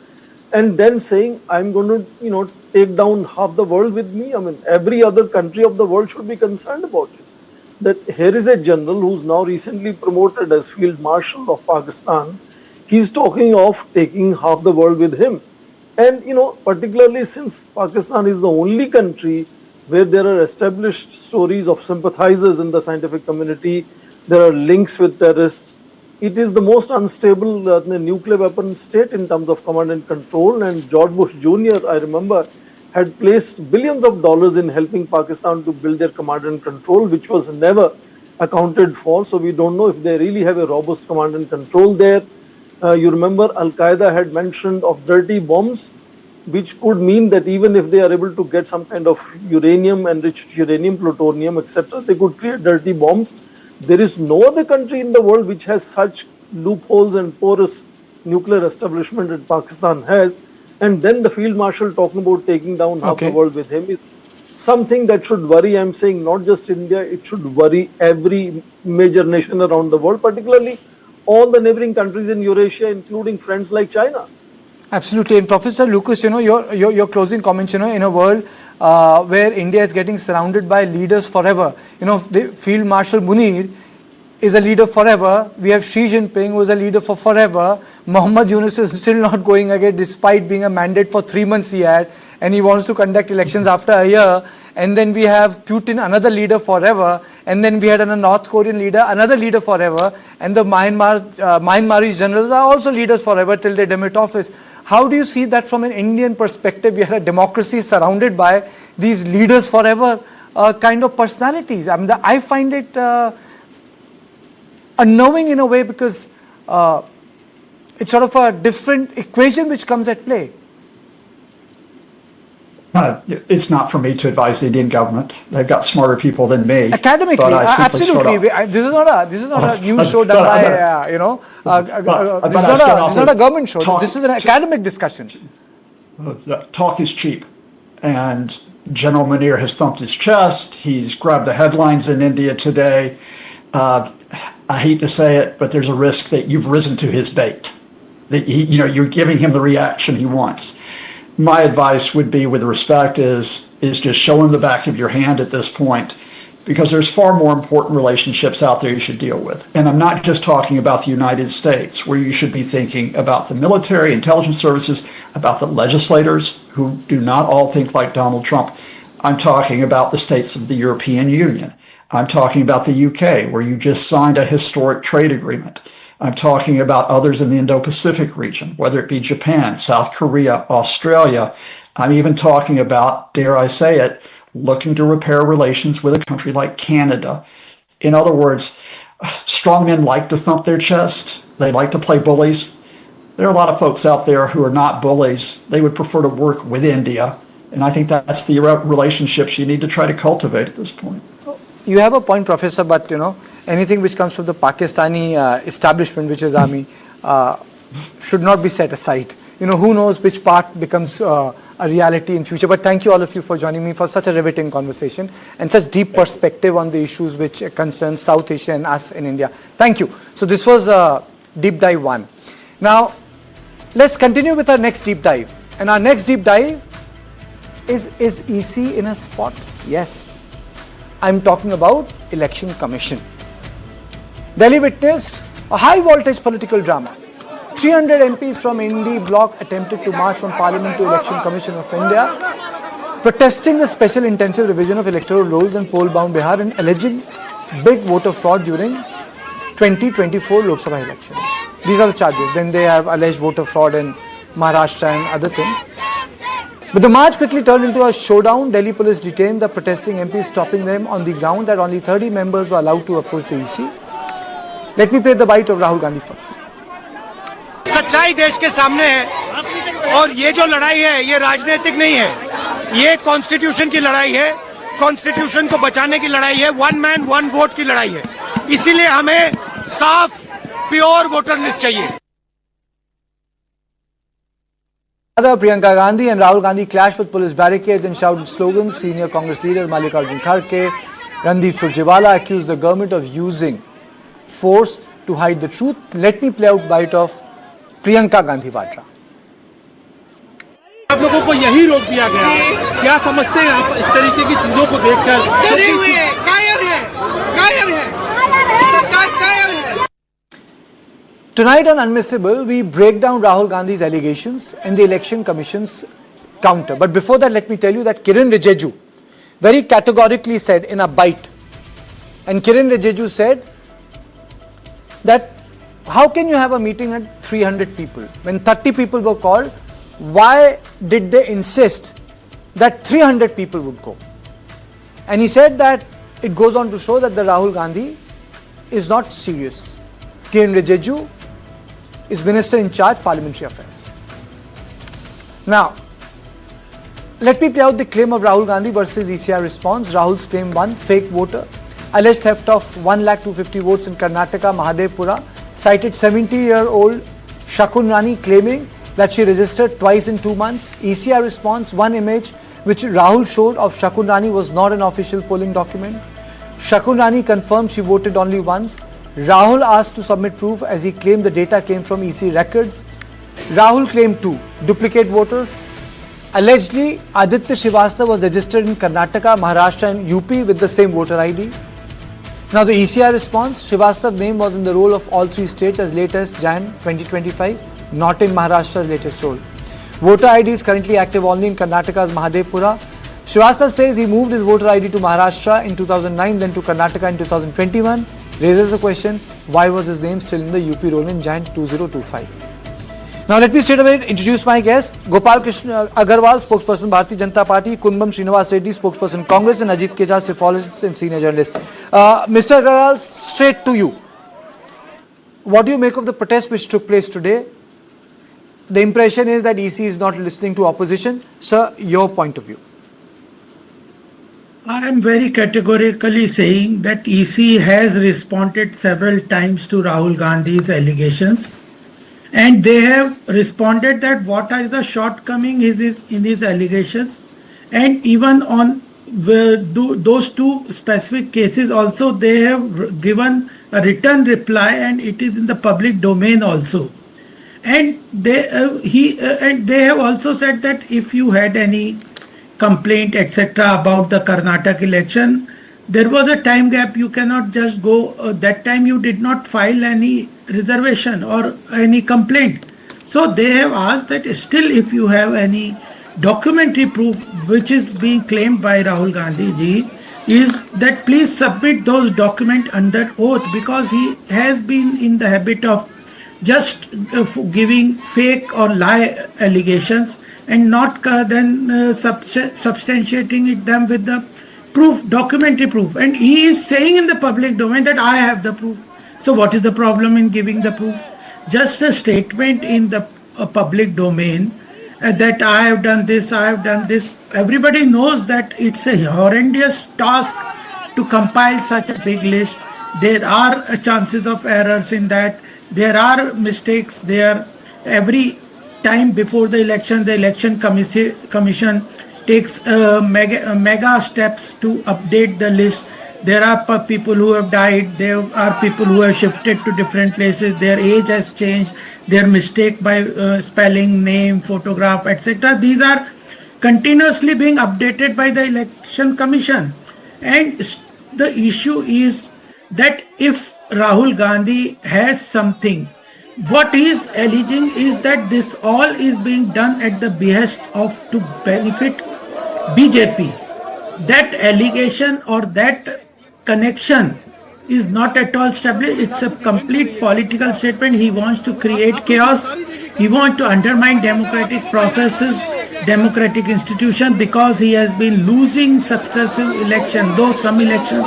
and then saying, I'm going to, take down half the world with me. I mean, every other country of the world should be concerned about it. That here is a general who's now recently promoted as Field Marshal of Pakistan. He's talking of taking half the world with him. And, particularly since Pakistan is the only country where there are established stories of sympathizers in the scientific community There are links with terrorists. It is the most unstable nuclear weapon state in terms of command and control. And George Bush Jr., I remember, had placed billions of dollars in helping Pakistan to build their command and control, which was never accounted for. So we don't know if they really have a robust command and control there. You remember Al-Qaeda had mentioned of dirty bombs, which could mean that even if they are able to get some kind of uranium, enriched uranium, plutonium, etc., they could create dirty bombs. There is no other country in the world which has such loopholes and porous nuclear establishment that Pakistan has. And then the field marshal talking about taking down half the world with him is something that should worry, I'm saying, not just India, it should worry every major nation around the world, particularly all the neighboring countries in Eurasia, including friends like China. Absolutely. And Professor Lucas, your closing comments, in a world where India is getting surrounded by leaders forever, the Field Marshal Munir is a leader forever. We have Xi Jinping, who is a leader for forever. Muhammad Yunus is still not going again, despite being a mandate for 3 months he had, and he wants to conduct elections after a year. And then we have Putin, another leader forever. And then we had a North Korean leader, another leader forever. And the Myanmarese generals are also leaders forever till they demit office. How do you see that from an Indian perspective? We are a democracy surrounded by these leaders forever kind of personalities. I mean, I find it unnerving in a way, because it's sort of a different equation which comes at play. It's not for me to advise the Indian government. They've got smarter people than me. Academically, absolutely. This is not a news show done by, this is not a government show. This is an academic discussion. Talk is cheap. And General Munir has thumped his chest. He's grabbed the headlines in India today. I hate to say it, but there's a risk that you've risen to his bait. That you're giving him the reaction he wants. My advice would be, with respect, is just show him the back of your hand at this point, because there's far more important relationships out there you should deal with. And I'm not just talking about the United States, where you should be thinking about the military, intelligence services, about the legislators who do not all think like Donald Trump. I'm talking about the states of the European Union. I'm talking about the UK, where you just signed a historic trade agreement. I'm talking about others in the Indo-Pacific region, whether it be Japan, South Korea, Australia. I'm even talking about, dare I say it, looking to repair relations with a country like Canada. In other words, strongmen like to thump their chest. They like to play bullies. There are a lot of folks out there who are not bullies. They would prefer to work with India. And I think that's the relationships you need to try to cultivate at this point. You have a point, Professor, but anything which comes from the Pakistani establishment, which is army, should not be set aside. Who knows which part becomes a reality in future. But thank you, all of you, for joining me for such a riveting conversation and such deep perspective on the issues which concern South Asia and us in India. Thank you. So this was Deep Dive 1. Now, let's continue with our next deep dive. And our next deep dive is EC in a spot? Yes. I'm talking about Election Commission. Delhi witnessed a high voltage political drama. 300 MPs from Indi bloc attempted to march from Parliament to Election Commission of India, protesting the special intensive revision of electoral rolls in poll-bound Bihar and alleging big voter fraud during 2024 Lok Sabha elections. These are the charges. Then they have alleged voter fraud in Maharashtra and other things. But the march quickly turned into a showdown. Delhi police detained the protesting MPs, stopping them on the ground that only 30 members were allowed to approach the EC. Let me play the bite of Rahul Gandhi first. सच्चाई देश के सामने है और ये जो लड़ाई है ये राजनीतिक नहीं है, ये कॉन्स्टिट्यूशन की लड़ाई है, कॉन्स्टिट्यूशन को बचाने की लड़ाई है, वन मैन वन वोट की लड़ाई है। इसीलिए हमें साफ प्योर वोटर लिस्ट चाहिए। Priyanka Gandhi and Rahul Gandhi clashed with police barricades and shouted slogans. Senior Congress leaders Mallikarjun Kharge, Randeep Surjewala accused the government of using force to hide the truth. Let me play out bite of Priyanka Gandhi Vadra. आप लोगों को यही रोक दिया गया है। क्या समझते हैं आप इस तरीके की चीजों को देखकर? डरे हुए हैं, कायर है, सरकार कायर है। Tonight on Unmissable, we break down Rahul Gandhi's allegations and the Election Commission's counter. But before that, let me tell you that Kiren Rijiju very categorically said in a bite, and Kiren Rijiju said, that how can you have a meeting at 300 people? When 30 people were called, why did they insist that 300 people would go? And he said that it goes on to show that the Rahul Gandhi is not serious. Kiren Rijiju is Minister in charge, Parliamentary Affairs. Now, let me play out the claim of Rahul Gandhi versus ECR response. Rahul's claim 1, fake voter. Alleged theft of 1,250,000 votes in Karnataka, Mahadevpura. Cited 70-year-old Shakun Rani claiming that she registered twice in 2 months. ECR response, one image which Rahul showed of Shakun Rani was not an official polling document. Shakun Rani confirmed she voted only once. Rahul asked to submit proof as he claimed the data came from EC records. Rahul claimed 2, duplicate voters. Allegedly, Aditya Srivastava was registered in Karnataka, Maharashtra and UP with the same voter ID. Now the ECR response, Srivastava's name was in the roll of all 3 states as late as Jan 2025, not in Maharashtra's latest roll. Voter ID is currently active only in Karnataka's Mahadevpura. Srivastava says he moved his voter ID to Maharashtra in 2009, then to Karnataka in 2021. Raises the question, why was his name still in the UP roll in Jan 2025? Now let me straight away introduce my guest, Gopal Krishna Agarwal, spokesperson Bharatiya Janata Party, Kumbam Srinivas Reddy, spokesperson Congress, and Ajit Keja, cephalogist and senior journalist. Mr. Agarwal, straight to you. What do you make of the protest which took place today? The impression is that EC is not listening to opposition. Sir, your point of view. I am very categorically saying that EC has responded several times to Rahul Gandhi's allegations, and they have responded that what are the shortcomings in his allegations, and even on those 2 specific cases also they have given a written reply, and it is in the public domain also. And they have also said that if you had any complaint etc. about the Karnataka election, there was a time gap. You cannot just go, that time you did not file any reservation or any complaint. So they have asked that still if you have any documentary proof which is being claimed by Rahul Gandhi ji, is that please submit those documents under oath, because he has been in the habit of just giving fake or lie allegations and not then substantiating them with the proof, documentary proof. And he is saying in the public domain that I have the proof. So what is the problem in giving the proof? Just a statement in the public domain that I have done this, I have done this. Everybody knows that it's a horrendous task to compile such a big list. There are chances of errors in that. There are mistakes there. Every time before the election commission takes mega steps to update the list. There are people who have died. There are people who have shifted to different places. Their age has changed. Their mistake by spelling, name, photograph, etc. These are continuously being updated by the election commission. And the issue is that if Rahul Gandhi has something, what he is alleging is that this all is being done at the behest of to benefit BJP. That allegation or that connection is not at all established. It's a complete political statement. He wants to create chaos. He wants to undermine democratic processes, democratic institutions, because he has been losing successive elections, though some elections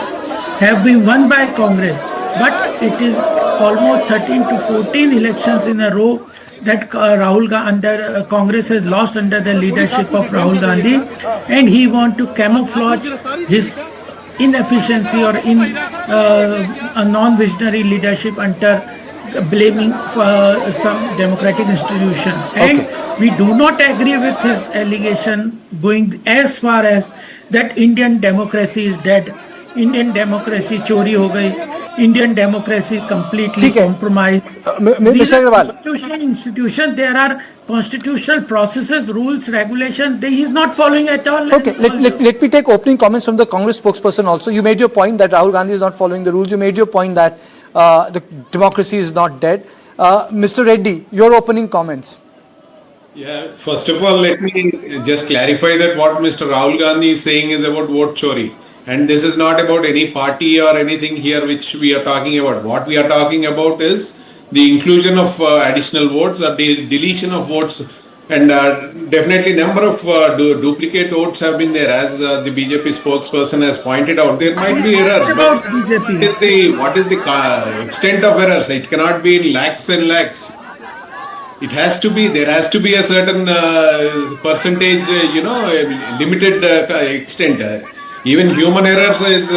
have been won by Congress. But it is almost 13 to 14 elections in a row that Congress has lost under the leadership of Rahul Gandhi, and he wants to camouflage his inefficiency or in a non-visionary leadership under blaming some democratic institution. And we do not agree with his allegation going as far as that Indian democracy is dead, Indian democracy chori ho gayi, Indian democracy completely compromised. Mr. Agarwal, constitutional institutions, there are constitutional processes, rules, regulations. He is not following at all. Okay, let me take opening comments from the Congress spokesperson also. You made your point that Rahul Gandhi is not following the rules. You made your point that the democracy is not dead. Mr. Reddy, your opening comments. Yeah, first of all, let me just clarify that what Mr. Rahul Gandhi is saying is about vote chori. And this is not about any party or anything here which we are talking about. What we are talking about is the inclusion of additional votes or deletion of votes. And definitely number of duplicate votes have been there, as the BJP spokesperson has pointed out. There might be errors. About But BJP. what is the extent of errors? It cannot be in lakhs and lakhs. It has to be, there has to be a certain percentage, limited extent. Even human errors is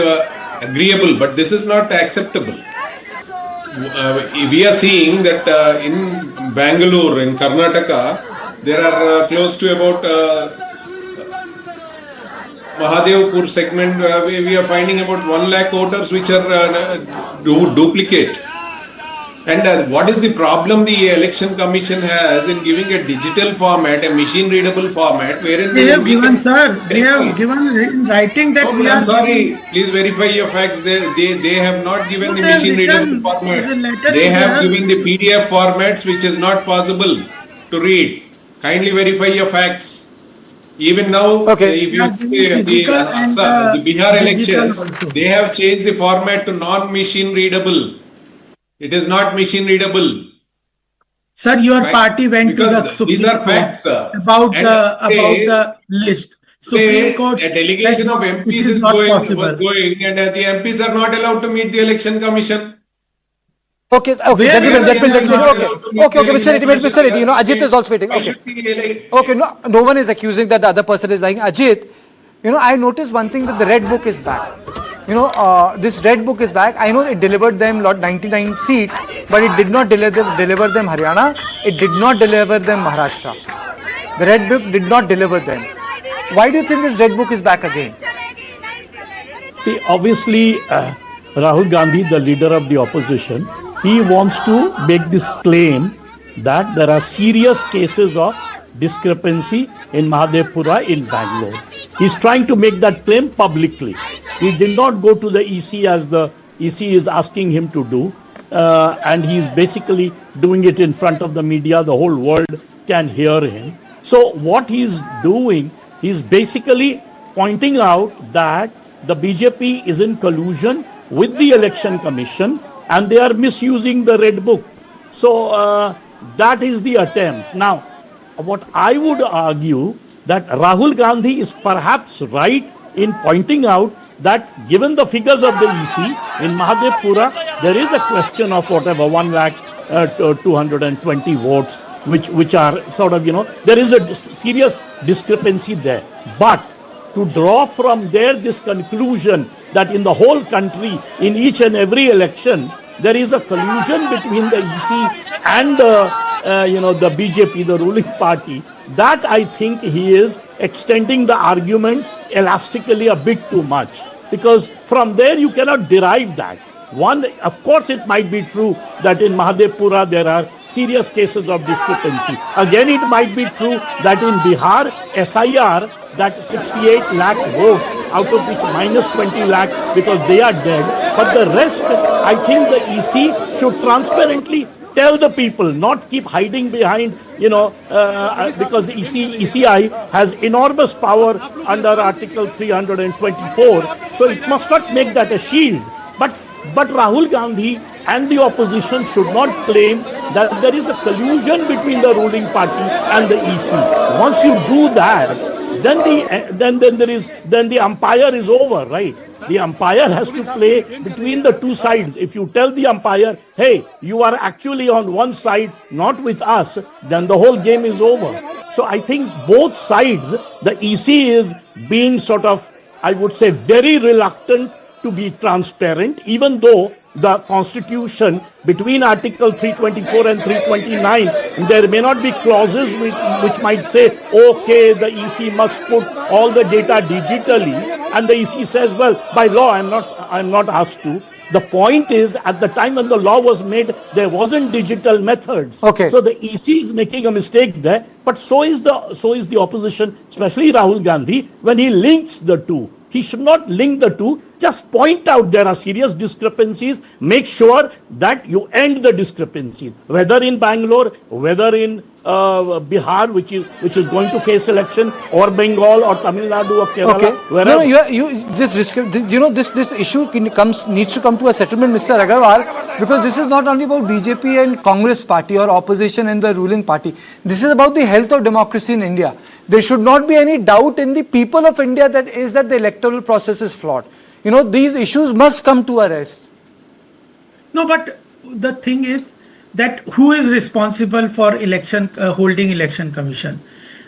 agreeable, but this is not acceptable. We are seeing that in Bangalore, in Karnataka, there are close to about Mahadevpur segment, we are finding about 1 lakh voters which are duplicate. And what is the problem the election commission has in giving a digital format, a machine readable format, wherein They have given, sir, they have given in writing that we I'm are. sorry, please verify your facts. They have not given the They have machine written, readable format. the letter They is have there. given the PDF formats which is not possible to read. Kindly verify your facts. Even now, if you see the Bihar elections, they have changed the format to non-machine readable. It is not machine readable. Sir, your Right. party went to the Because Supreme these are Court facts, about And the list. Supreme Court a delegation said of it MPs is is not going, possible. was going, and the MPs are not allowed to meet the election commission. Okay, gentlemen, Mr. Reddy, Ajit is also waiting. Okay, no one is accusing that the other person is lying. Ajit, I noticed one thing, that the red book is back. This red book is back. I know it delivered them 99 seats, but it did not deliver them Haryana. It did not deliver them Maharashtra. The red book did not deliver them. Why do you think this red book is back again? See, obviously, Rahul Gandhi, the leader of the opposition, he wants to make this claim that there are serious cases of discrepancy in Mahadevpura in Bangalore. He's trying to make that claim publicly. He did not go to the EC as the EC is asking him to do, and he's basically doing it in front of the media. The whole world can hear him. So what he's doing, he's basically pointing out that the BJP is in collusion with the Election Commission and they are misusing the red book. So that is the attempt. Now, what I would argue that Rahul Gandhi is perhaps right in pointing out that given the figures of the EC in Mahadevpura, there is a question of whatever 1,220 votes, which are sort of, there is a serious discrepancy there. But to draw from there this conclusion that in the whole country, in each and every election, there is a collusion between the EC and the BJP, the ruling party, that I think he is extending the argument elastically a bit too much. Because from there you cannot derive that. One, of course it might be true that in Mahadevpura there are serious cases of discrepancy. Again, it might be true that in Bihar, SIR, that 68 lakh votes, out of which minus 20 lakh because they are dead. But the rest, I think the EC should transparently tell the people, not keep hiding behind, because the ECI has enormous power under Article 324. So it must not make that a shield. But Rahul Gandhi and the opposition should not claim that there is a collusion between the ruling party and the EC. Once you do that, then the umpire is over, right? The umpire has to play between the two sides. If you tell the umpire, hey, you are actually on one side, not with us, then the whole game is over. So I think both sides, the EC is being sort of, I would say, very reluctant to be transparent, even though the constitution between Article 324 and 329, there may not be clauses which might say, okay, the EC must put all the data digitally, and the EC says, well, by law, I'm not asked to. The point is, at the time when the law was made, there wasn't digital methods. Okay. So the EC is making a mistake there, but so is the opposition, especially Rahul Gandhi, when he links the two. He should not link the two. Just point out there are serious discrepancies. Make sure that you end the discrepancies, whether in Bangalore, whether in Bihar, which is going to face election, or Bengal, or Tamil Nadu, or Kerala. Okay. Wherever. This issue needs to come to a settlement, Mr. Agarwal, because this is not only about BJP and Congress party or opposition and the ruling party. This is about the health of democracy in India. There should not be any doubt in the people of India that the electoral process is flawed. These issues must come to a rest. No, but the thing is that who is responsible for holding election commission?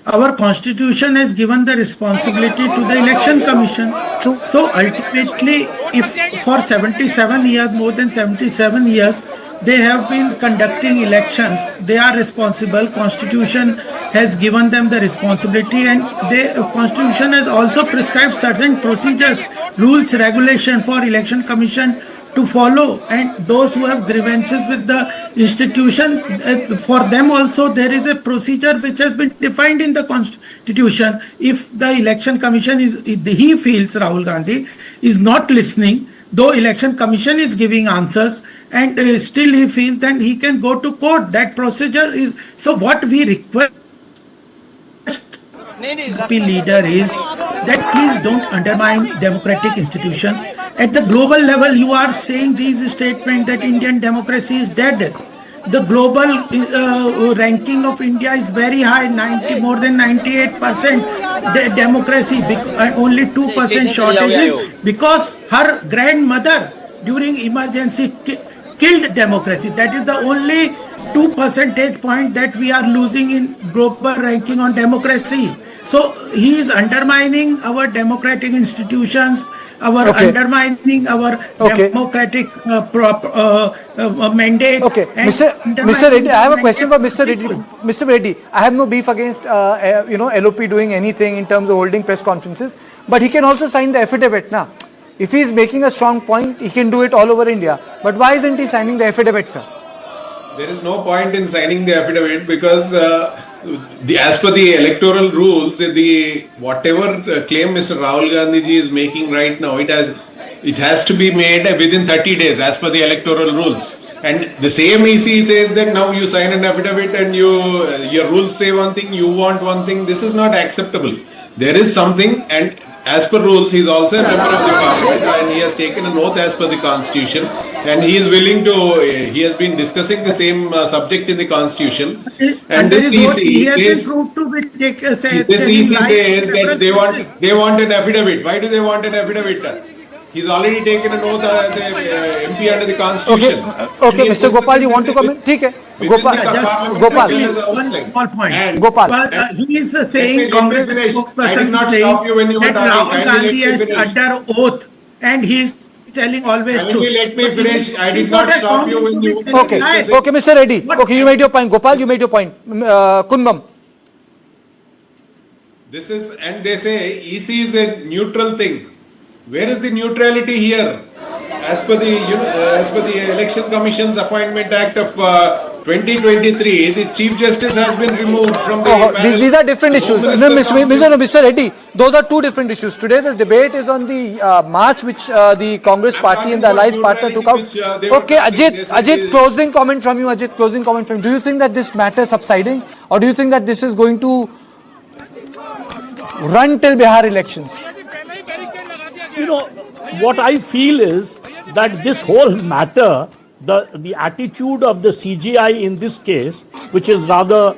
Our constitution has given the responsibility to the election commission. True. So ultimately, if for 77 years, more than 77 years, they have been conducting elections, they are responsible. Constitution has given them the responsibility, and the constitution has also prescribed certain procedures, rules, regulation for election commission to follow, and those who have grievances with the institution, for them also there is a procedure which has been defined in the constitution. If the election commission he feels, Rahul Gandhi is not listening, though election commission is giving answers, and still he feels, then he can go to court. That procedure is, so what we request leader is that please don't undermine democratic institutions. At the global level, you are saying these statements that Indian democracy is dead. The global ranking of India is very high, more than 98% democracy, only 2% shortages, because her grandmother during emergency killed democracy. That is the only 2 percentage point that we are losing in global ranking on democracy. So he is undermining our democratic institutions, undermining our democratic mandate. Okay, Mr. Reddy, I have a question for Mr. Reddy. Mr. Reddy, I have no beef against LOP doing anything in terms of holding press conferences, but he can also sign the affidavit now. If he is making a strong point, he can do it all over India. But why isn't he signing the affidavit, sir? There is no point in signing the affidavit because as per the electoral rules, whatever claim Mr. Rahul Gandhi ji is making right now, it has to be made within 30 days as per the electoral rules. And the same EC says that now you sign an affidavit and your rules say one thing, you want one thing. This is not acceptable. There is something, and as per rules, he is also a member of the parliament and he has taken an oath as per the constitution, and he is willing to, he has been discussing the same subject in the constitution. And this EC says that they want an affidavit. Why do they want an affidavit? He's already taken an oath as a MP under the constitution. Okay, Mr. Gopal, you want to comment? ठीक है. Gopal. One small point. Gopal. But he is saying, Congress spokesperson is saying that Rahul Gandhi is under oath and he is telling always truth. Let me finish. I did not stop you when you... Okay, Mr. Reddy. Okay, you made your point. Gopal, you made your point. Kunbam. This is, and they say EC is a neutral thing. Where is the neutrality here? As per the Election Commission's Appointment Act of 2023, the Chief Justice has been removed from the... These are different issues. Mr. Reddy, those are two different issues. Today, this debate is on the march which the Congress party and the allies partner took out. Okay, Ajit, closing comment from you. Do you think that this matter is subsiding, or do you think that this is going to run till Bihar elections? What I feel is that this whole matter, the attitude of the CGI in this case, which is rather,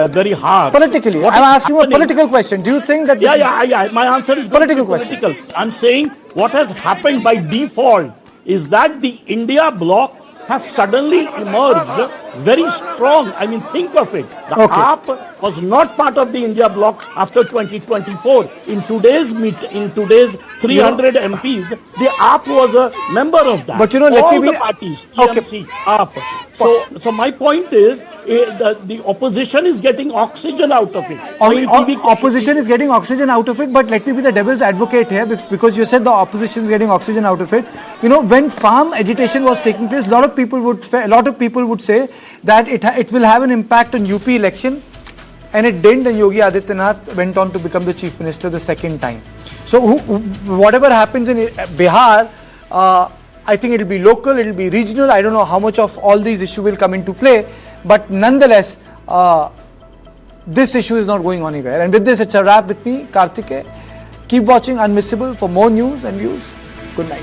very hard. Politically, I'm asking you a political question. Do you think that... Yeah. My answer is political question. I'm saying what has happened by default is that the India bloc has suddenly emerged very strong. I mean, think of it. The AAP was not part of the India bloc after 2024. In today's 300 MPs, the AAP was a member of that. But all the parties, TMC, AAP. So my point is, the opposition is getting oxygen out of it. Opposition is getting oxygen out of it, but let me be the devil's advocate here, because you said the opposition is getting oxygen out of it. When farm agitation was taking place, a lot of people would say that it will have an impact on UP election, and it didn't, and Yogi Adityanath went on to become the chief minister the second time. So whatever happens in Bihar, I think it will be local, it will be regional. I don't know how much of all these issues will come into play, but nonetheless, this issue is not going anywhere. And with this, it's a wrap with me, Karthike. Keep watching Unmissable for more news and views. Good night.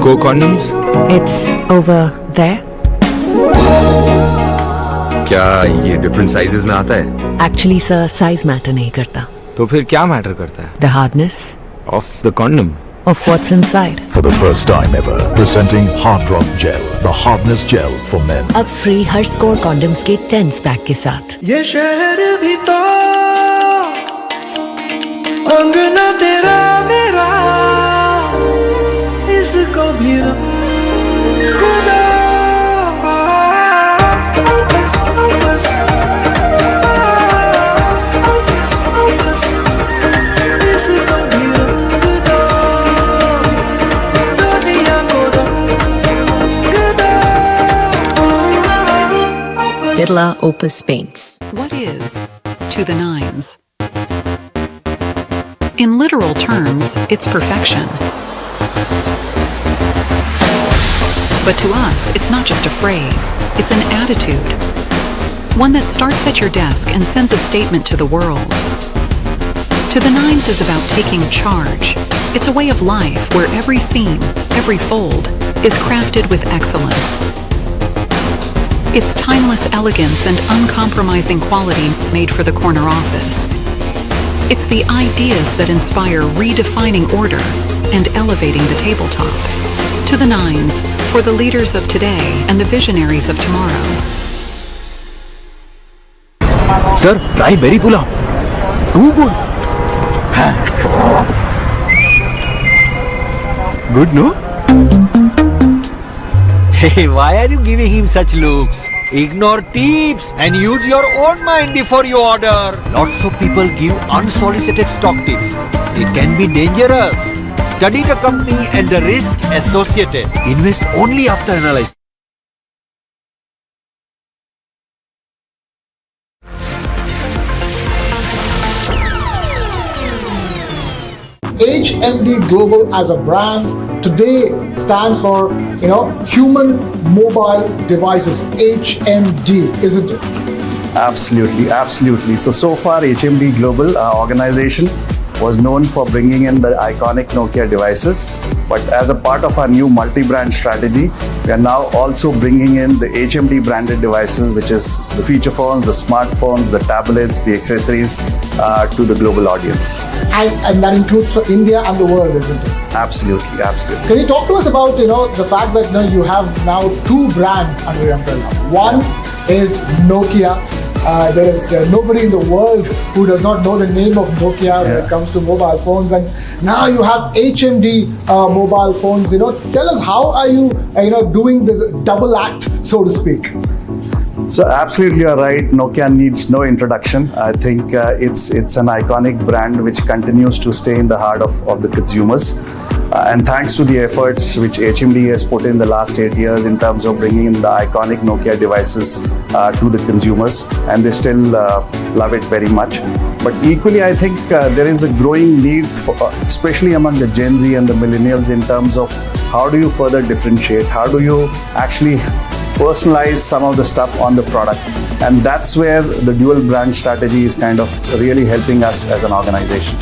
Go condoms? It's over there. क्या ये different sizes में आता है? Actually, sir, size matter नहीं करता. तो फिर क्या matter करता है? The hardness Of the condom. of what's inside. For the first time ever, presenting Hard Rock Gel, the hardness gel for men. अब free हर score condoms के 10 पैक के साथ. ये शहर भी तो अंगना तेरा मेरा, इसको भी रंग दो। Opus, opus, opus, इसको भी रंग दो, दुनिया को रंग दो। Birla Opus Paints. What is to the nines? In literal terms, it's perfection. But to us, it's not just a phrase, it's an attitude. One that starts at your desk and sends a statement to the world. To the nines is about taking charge. It's a way of life where every seam, every fold, is crafted with excellence. It's timeless elegance and uncompromising quality made for the corner office. It's the ideas that inspire redefining order and elevating the tabletop. To the nines, for the leaders of today and the visionaries of tomorrow. Sir, try berry pulao. Too good. Good, no? Hey, why are you giving him such looks? Ignore tips and use your own mind before you order. Lots of people give unsolicited stock tips. It can be dangerous. Study the company and the risk associated. Invest only after analyzing. HMD Global as a brand today stands for, Human Mobile Devices, HMD, isn't it? Absolutely, absolutely. So far HMD Global, our organization, was known for bringing in the iconic Nokia devices. But as a part of our new multi-brand strategy, we are now also bringing in the HMD branded devices, which is the feature phones, the smartphones, the tablets, the accessories to the global audience. And that includes for India and the world, isn't it? Absolutely, absolutely. Can you talk to us about, the fact that you have now two brands under your umbrella? One is Nokia. There is nobody in the world who does not know the name of Nokia when it comes to mobile phones, and now you have HMD mobile phones. Tell us, how are you, doing this double act, so to speak? So absolutely, you're right. Nokia needs no introduction. I think it's an iconic brand which continues to stay in the heart of the consumers. And thanks to the efforts which HMD has put in the last 8 years in terms of bringing in the iconic Nokia devices to the consumers, and they still love it very much. But equally, I think there is a growing need, for, especially among the Gen Z and the millennials, in terms of how do you further differentiate, how do you actually personalize some of the stuff on the product. And that's where the dual brand strategy is kind of really helping us as an organization.